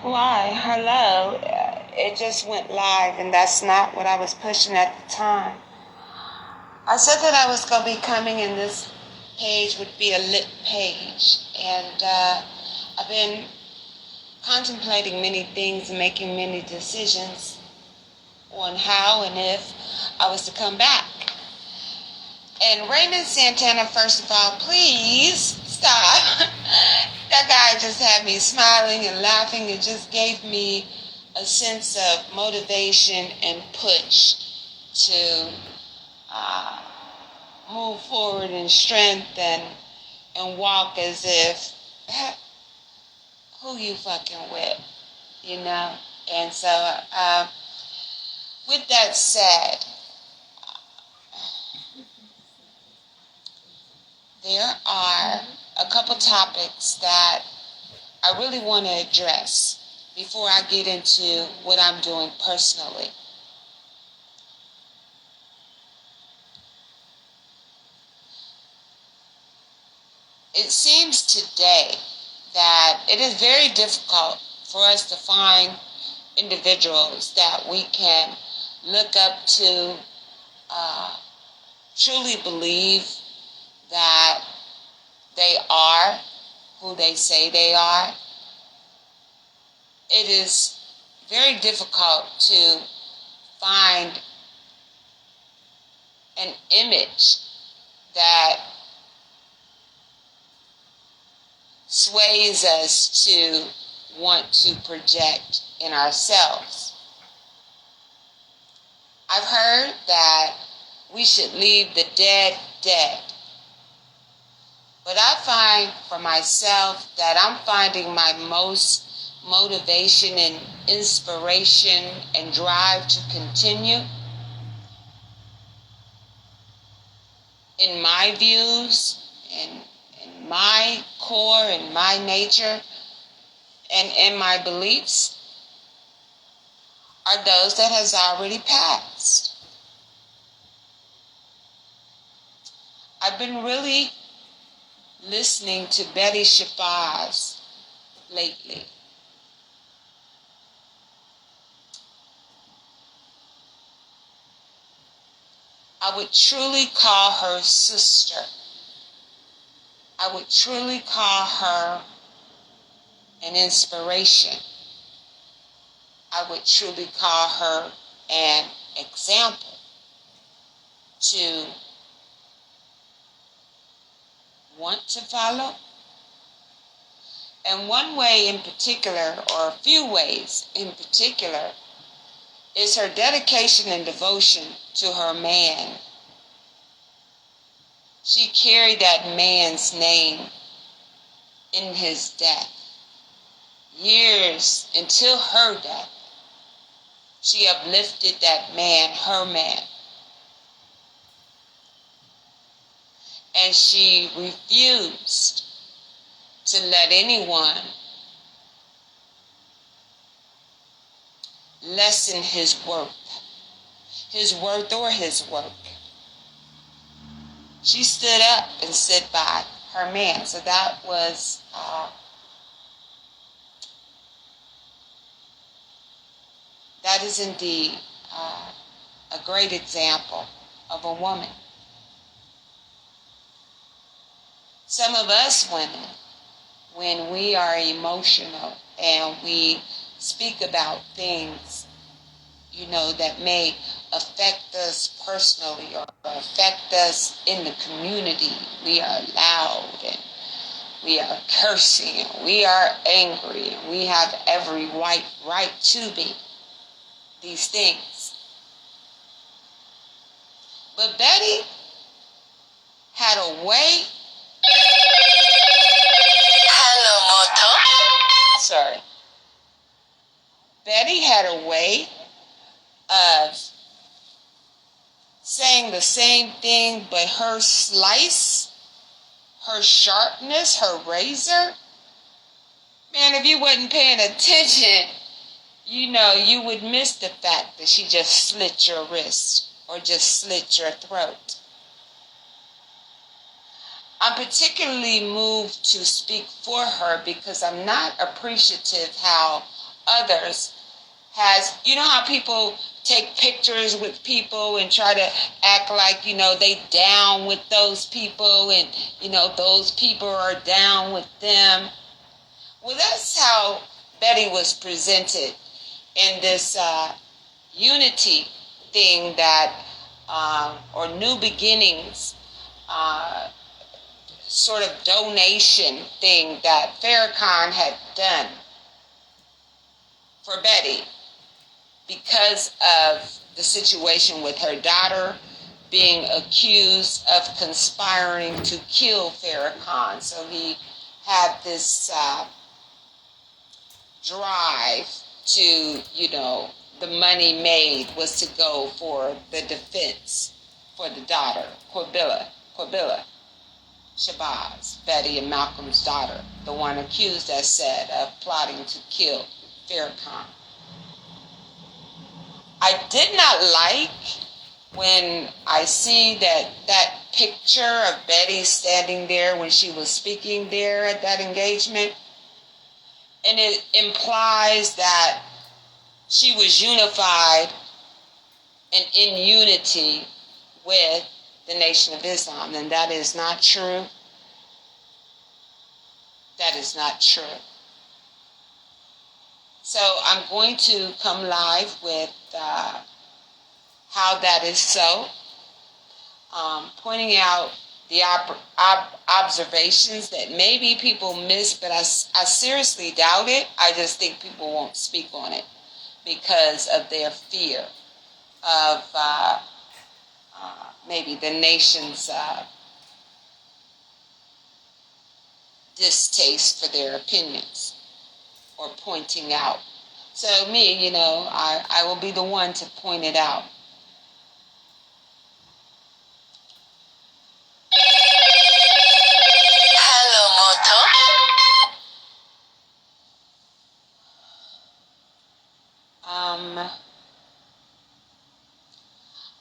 Why? Hello. It just went live, and that's not what I was pushing at the time. I said that I was going to be coming, and this page would be a lit page. And I've been contemplating many things and making many decisions on how and if I was to come back. And Raymond Santana, first of all, please stop. That guy just had me smiling and laughing. It just gave me a sense of motivation and push to move forward in strength and walk as if, who you fucking with, you know? And so, with that said, there are a couple topics that I really want to address before I get into what I'm doing personally. It seems today that it is very difficult for us to find individuals that we can look up to, truly believe that they are who they say they are. It is very difficult to find an image that sways us to want to project in ourselves. I've heard that we should leave the dead dead. But I find for myself that I'm finding my most motivation and inspiration and drive to continue in my views and in my core and my nature and in my beliefs are those that has already passed. I've been really listening to Betty Shabazz lately. I would truly call her sister. I would truly call her an inspiration. I would truly call her an example to want to follow. And one way in particular, or a few ways in particular, is her dedication and devotion to her man. She carried that man's name in his death. Years until her death, she uplifted that man, her man. And she refused to let anyone lessen his worth or his work. She stood up and stood by her man. So that was that is indeed a great example of a woman. Some of us women, when we are emotional and we speak about things, that may affect us personally or affect us in the community, we are loud and we are cursing and we are angry and we have every right to be these things. But Betty had a way. Hello, Moto. Sorry. Betty had a way of saying the same thing, but her slice, her sharpness, her razor. Man, if you wasn't paying attention, you would miss the fact that she just slit your wrist or just slit your throat. I'm particularly moved to speak for her because I'm not appreciative how others has, you know how people take pictures with people and try to act like, they down with those people and, those people are down with them. Well, that's how Betty was presented in this unity thing that, or new beginnings, sort of donation thing that Farrakhan had done for Betty because of the situation with her daughter being accused of conspiring to kill Farrakhan. So he had this drive to, the money made was to go for the defense for the daughter, Corbilla, Shabazz, Betty and Malcolm's daughter, the one accused, as said, of plotting to kill Farrakhan. I did not like when I see that picture of Betty standing there when she was speaking there at that engagement, and it implies that she was unified and in unity with the Nation of Islam, and that is not true. That is not true. So I'm going to come live with how that is so, pointing out the observations that maybe people miss, but I seriously doubt it. I just think people won't speak on it because of their fear of maybe the nation's distaste for their opinions or pointing out. So me, I will be the one to point it out.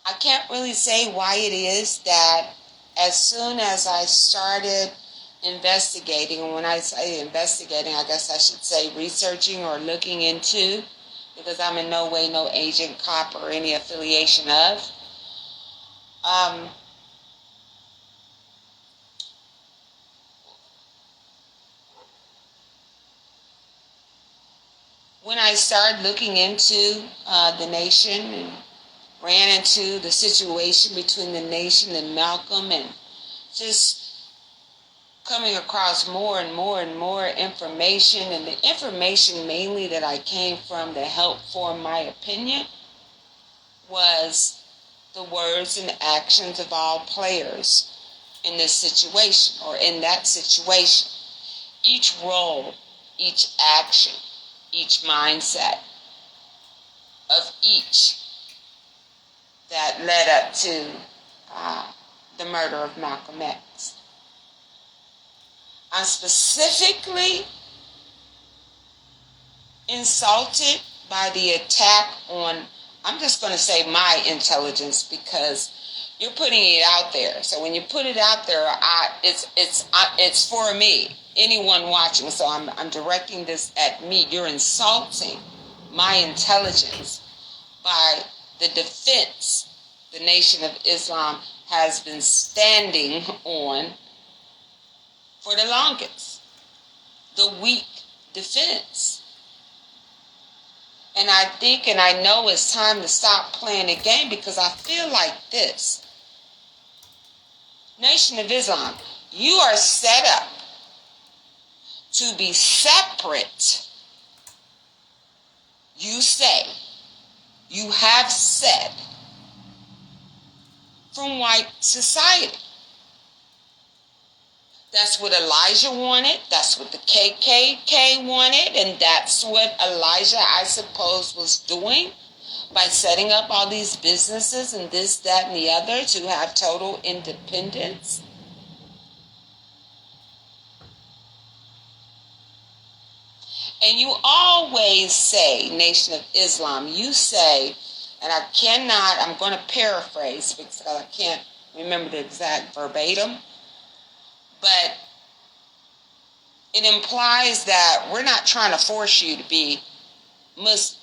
I can't really say why it is that as soon as I started investigating, and when I say investigating, I guess I should say researching or looking into, because I'm in no way no agent, cop, or any affiliation of, when I started looking into the nation and ran into the situation between the nation and Malcolm, and just coming across more and more and more information, and the information mainly that I came from that helped form my opinion was the words and actions of all players in this situation or in that situation. Each role, each action, each mindset of each that led up to the murder of Malcolm X. I'm specifically insulted by the attack on, I'm just going to say my intelligence, because you're putting it out there. So when you put it out there, it's for me, anyone watching. So I'm directing this at me. You're insulting my intelligence by the defense the Nation of Islam has been standing on for the longest. The weak defense. And I think and I know it's time to stop playing the game, because I feel like this. Nation of Islam, you are set up to be separate. You say, you have said, from white society. That's what Elijah wanted. That's what the KKK wanted. And that's what Elijah, I suppose, was doing by setting up all these businesses and this, that, and the other to have total independence. And you always say, Nation of Islam, you say, and I'm going to paraphrase because I can't remember the exact verbatim, but it implies that we're not trying to force you to be must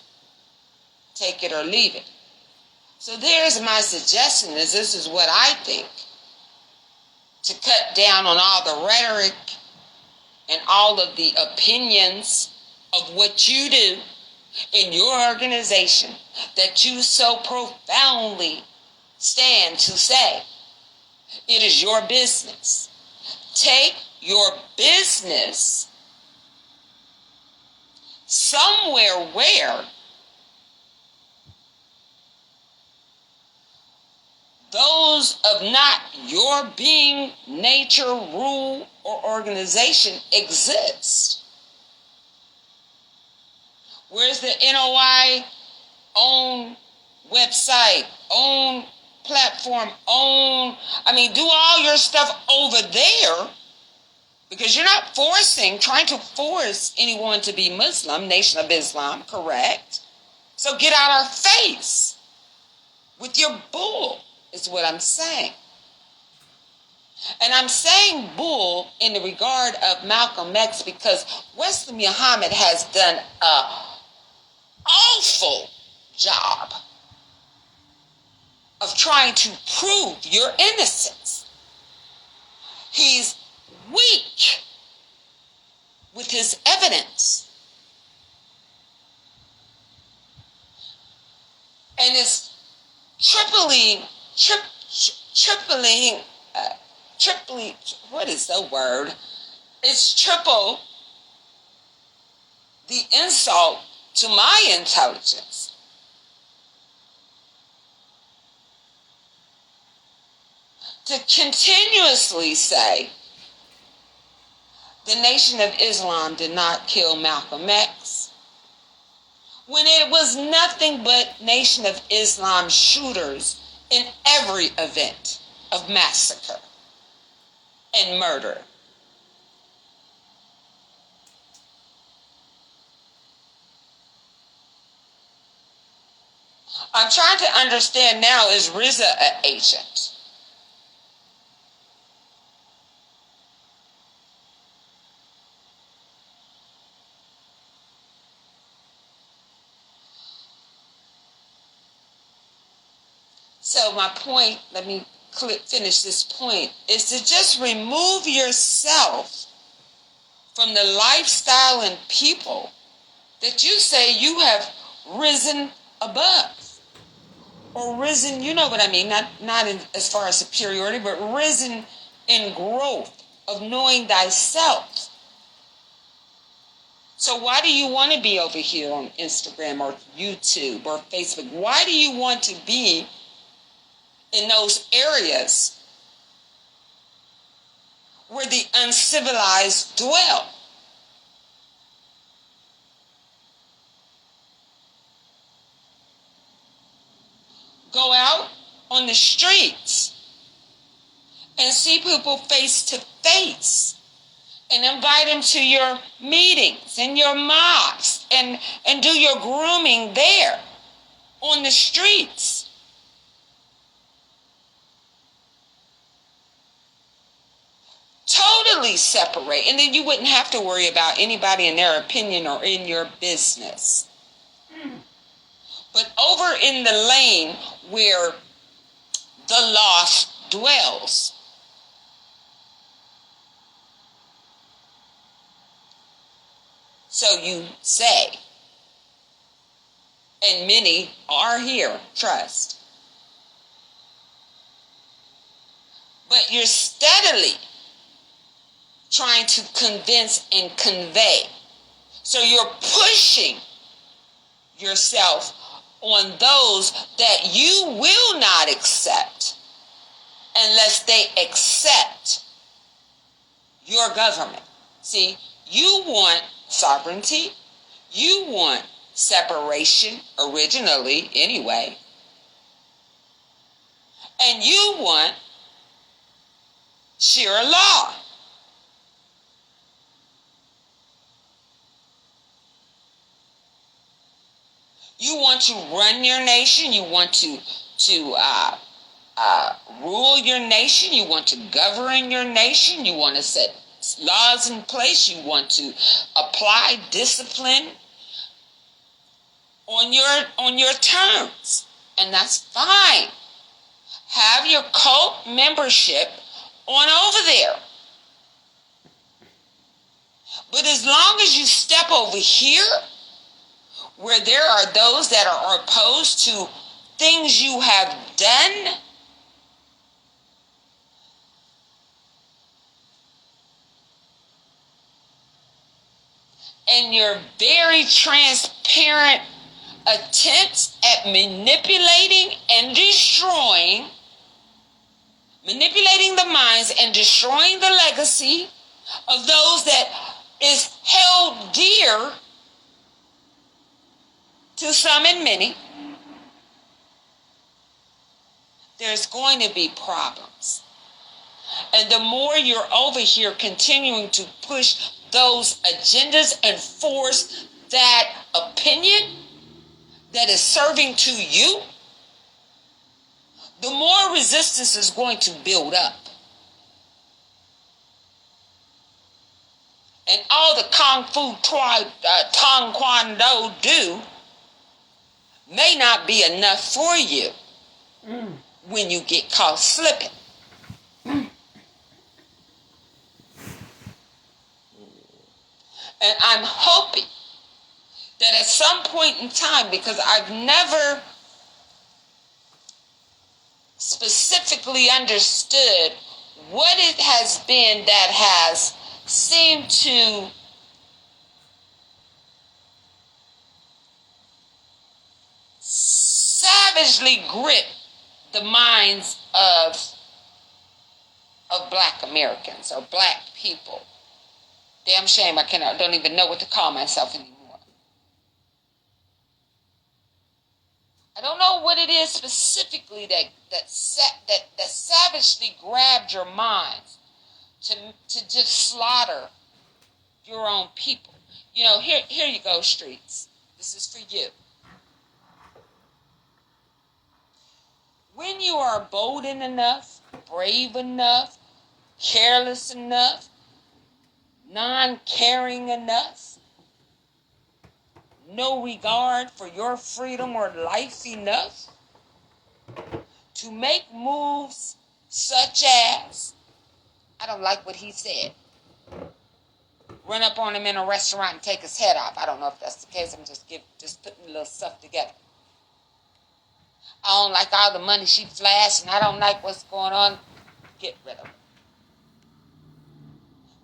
take it or leave it. So there's my suggestion, is this is what I think, to cut down on all the rhetoric and all of the opinions of what you do in your organization that you so profoundly stand to say. It is your business. Take your business somewhere where those of not your being, nature, rule, or organization exist. Where's the NOI own website, own platform, do all your stuff over there, because you're not trying to force anyone to be Muslim, Nation of Islam, correct? So get out our face with your bull, is what I'm saying. And I'm saying bull in the regard of Malcolm X because Wesley Muhammad has done an awful job of trying to prove your innocence. He's weak with his evidence. And it's what is the word? It's triple the insult to my intelligence. To continuously say the Nation of Islam did not kill Malcolm X, when it was nothing but Nation of Islam shooters in every event of massacre and murder. I'm trying to understand now, is Riza an agent? So my point, let me finish this point, is to just remove yourself from the lifestyle and people that you say you have risen above. Or risen, you know what I mean, not in, as far as superiority, but risen in growth of knowing thyself. So why do you want to be over here on Instagram or YouTube or Facebook? Why do you want to be in those areas where the uncivilized dwell? Go out on the streets and see people face to face and invite them to your meetings and your mosques and do your grooming there on the streets. Totally separate, and then you wouldn't have to worry about anybody and their opinion or in your business. But over in the lane where the lost dwells, so you say, and many are here, trust. But you're steadily trying to convince and convey. So you're pushing yourself on those that you will not accept unless they accept your government. See, you want sovereignty, you want separation originally anyway, and you want sheer law. You want to run your nation. You want to rule your nation. You want to govern your nation. You want to set laws in place. You want to apply discipline on your terms, and that's fine. Have your cult membership on over there. But as long as you step over here, where there are those that are opposed to things you have done, and your very transparent attempts at manipulating the minds and destroying the legacy of those that is held dear to some and many, there's going to be problems. And the more you're over here continuing to push those agendas and force that opinion that is serving to you, the more resistance is going to build up. And all the Kung Fu Taekwondo do may not be enough for you when you get caught slipping. And I'm hoping that at some point in time, because I've never specifically understood what it has been that has seemed to savagely grip the minds of Black Americans or Black people. Damn shame I don't even know what to call myself anymore. I don't know what it is specifically that savagely grabbed your minds to just slaughter your own people. You know, here you go, streets. This is for you. When you are bold enough, brave enough, careless enough, non-caring enough, no regard for your freedom or life enough to make moves such as, I don't like what he said, run up on him in a restaurant and take his head off. I don't know if that's the case. I'm just putting a little stuff together. I don't like all the money she flashed, and I don't like what's going on. Get rid of it.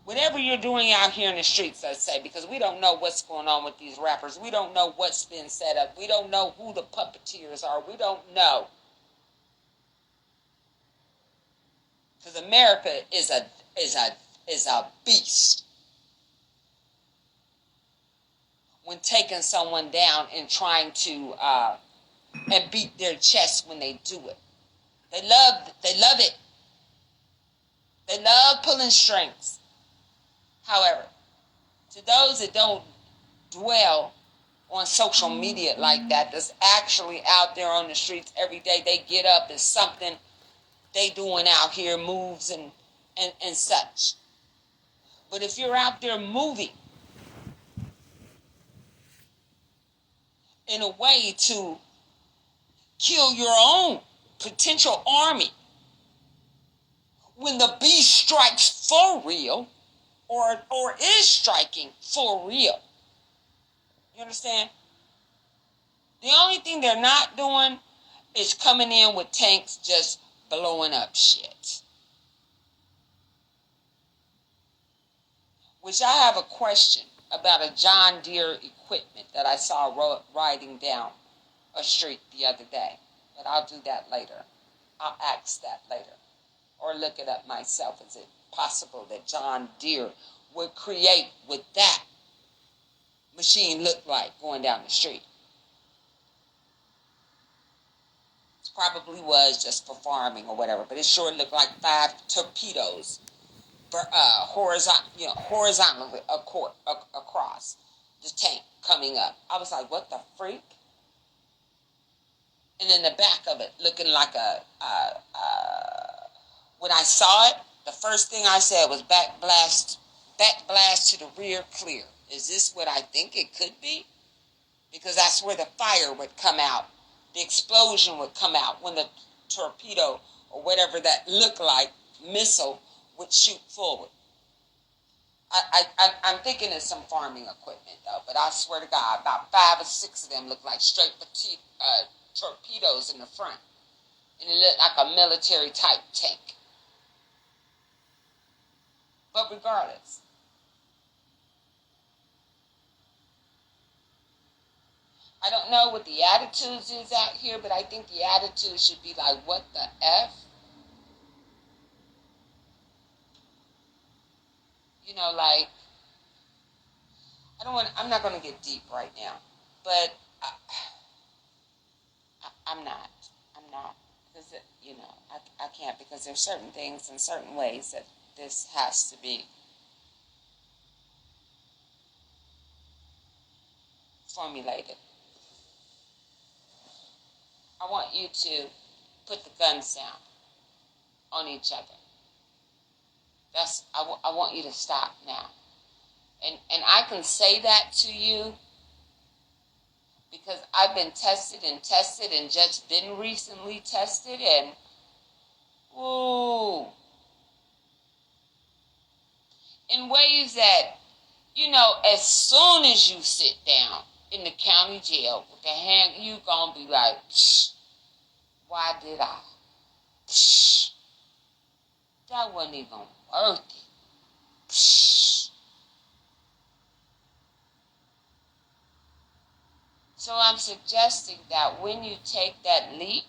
Whatever you're doing out here in the streets, let's say, because we don't know what's going on with these rappers. We don't know what's been set up. We don't know who the puppeteers are. We don't know. Because America is a beast when taking someone down and trying to and beat their chest when they do it. They love it. They love pulling strings. However, to those that don't dwell on social media like that, that's actually out there on the streets every day, they get up, there's something they doing out here, moves and such. But if you're out there moving in a way to kill your own potential army, when the beast strikes for real, or is striking for real. You understand? The only thing they're not doing is coming in with tanks just blowing up shit. Which I have a question about a John Deere equipment that I saw riding down a street the other day. But I'll do that later. I'll ask that later. Or look it up myself. Is it possible that John Deere would create what that machine look like going down the street? It probably was just for farming or whatever, but it sure looked like 5 torpedoes horizontally across the tank coming up. I was like, what the freak? And then the back of it looking like when I saw it, the first thing I said was back blast to the rear clear. Is this what I think it could be? because that's where the fire would come out. The explosion would come out when the torpedo or whatever that looked like missile would shoot forward. I'm thinking it's some farming equipment though, but I swear to God, about 5 or 6 of them look like straight torpedoes in the front, and it looked like a military type tank. But regardless, I don't know what the attitudes is out here, but I think the attitude should be like, what the F? You know, like, I'm not going to get deep right now, but I'm not. Because, I can't, because there's certain things and certain ways that this has to be formulated. I want you to put the guns down on each other. I want you to stop now. And I can say that to you because I've been tested and just been recently tested, and ooh, in ways that, as soon as you sit down in the county jail with the hand, you gonna be like, why did I? That wasn't even worth it. So I'm suggesting that when you take that leap,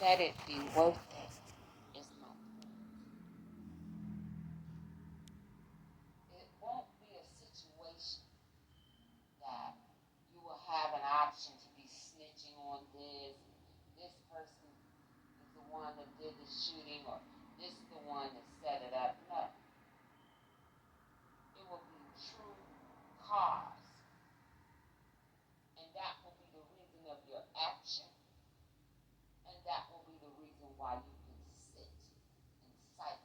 let it be worth it. Is my point. It won't be a situation that you will have an option to be snitching on this. This person is the one that did the shooting, or this is the one that set it up. No. It will be true cause. And that will be the reason of your action. And that will be the reason why you can sit in silence.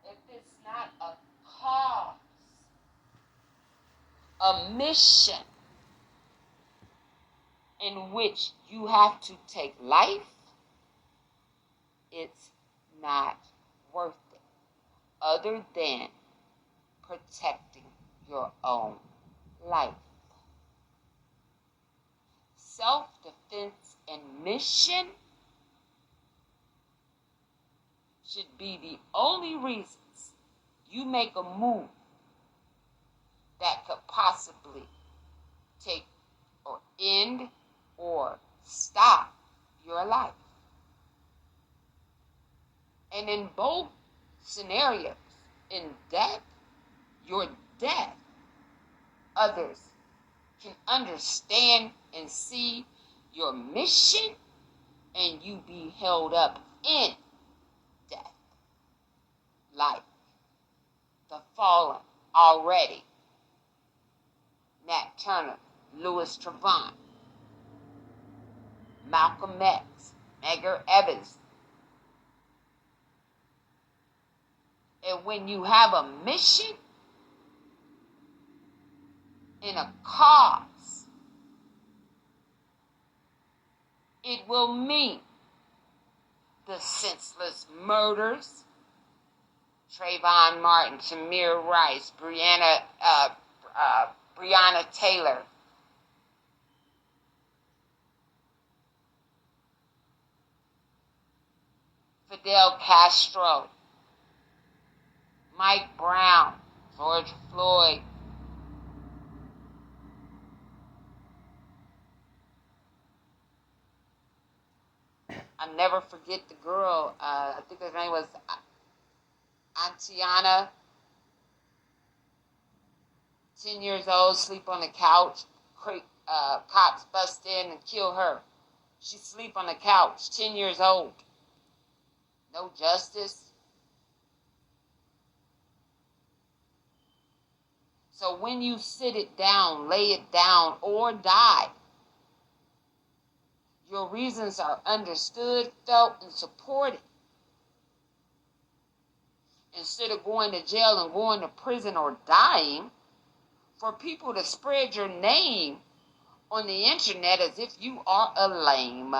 If it's not a cause, a mission in which you have to take life, it's not worth it, other than protecting your own life. Self-defense and mission should be the only reasons you make a move that could possibly take or end or stop your life. And in both scenarios, in death, your death, others can understand and see your mission, and you be held up in death, like the fallen already, Nat Turner, Louis Trevant, Malcolm X, Medgar Evers. And when you have a mission and a cause, it will mean the senseless murders, Trayvon Martin, Tamir Rice, Breonna Taylor, Fidel Castro, Mike Brown, George Floyd, I'll never forget the girl, I think her name was Antiana, 10 years old, sleep on the couch. Cops bust in and kill her. She sleep on the couch, 10 years old. No justice. So when you sit it down, lay it down, or die, your reasons are understood, felt, and supported. Instead of going to jail and going to prison or dying, for people to spread your name on the internet as if you are a lame.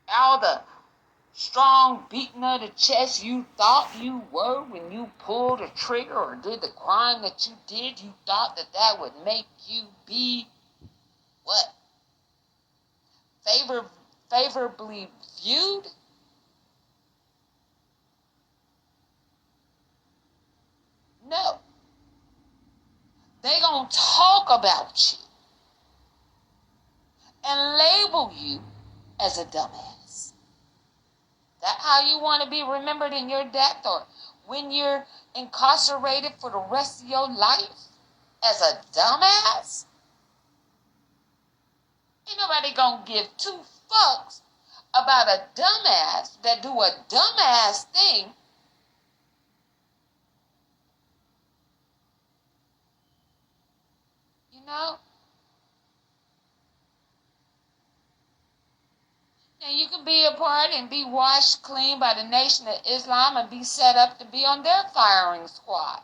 All the strong beating of the chest you thought you were when you pulled the trigger or did the crime that you did, you thought that that would make you be what? Favorably viewed? No. They gonna talk about you and label you as a dumbass. That how you want to be remembered in your death or when you're incarcerated for the rest of your life as a dumbass? Ain't nobody gonna give two fucks about a dumbass that do a dumbass thing. You know? And you can be a part and be washed clean by the Nation of Islam and be set up to be on their firing squad.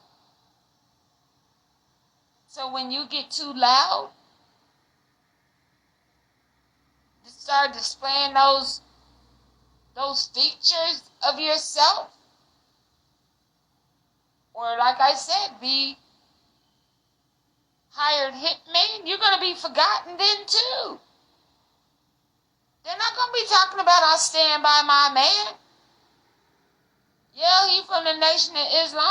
So when you get too loud, you start displaying those features of yourself. Or like I said, be hired hitman, you're going to be forgotten then too. They're not going to be talking about I stand by my man. Yeah, he from the Nation of Islam.